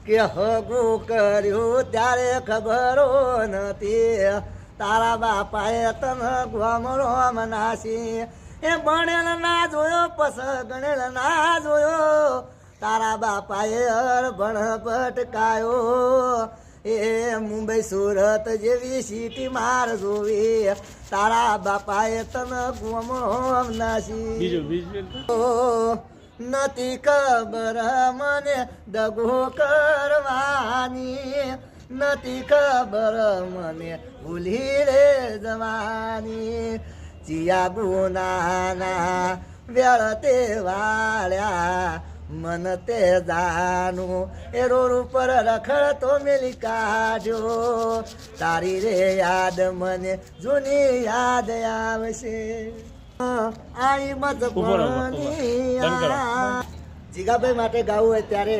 કે હગું કર્યું ત્યારે ખબરો નથી, તારા બાપાએ તને ગોમરો મનાસી. એ ભણેલ ના જોયો પસ ગણેલ ના જોયો, તારા બાપાએ ભણ ભટકાયો. એ મુંબઈ સુરત જેવી સિટી માર જોવી, તારા બાપાએ તને ગોમરો નાસી. નથી ખબર મને દગો કરવાની, નથી ખબર મને ભૂલી રે જવાની. ચિયા ગુનાના વેળ તે વાળ્યા મન તે જાનું, એ રોડ ઉપર રખડતો મેલી કાઢ્યો. તારી રે યાદ મને જૂની યાદ આવશે. આઈ મત જીગાભાઈ માટે ગાવું હોય ત્યારે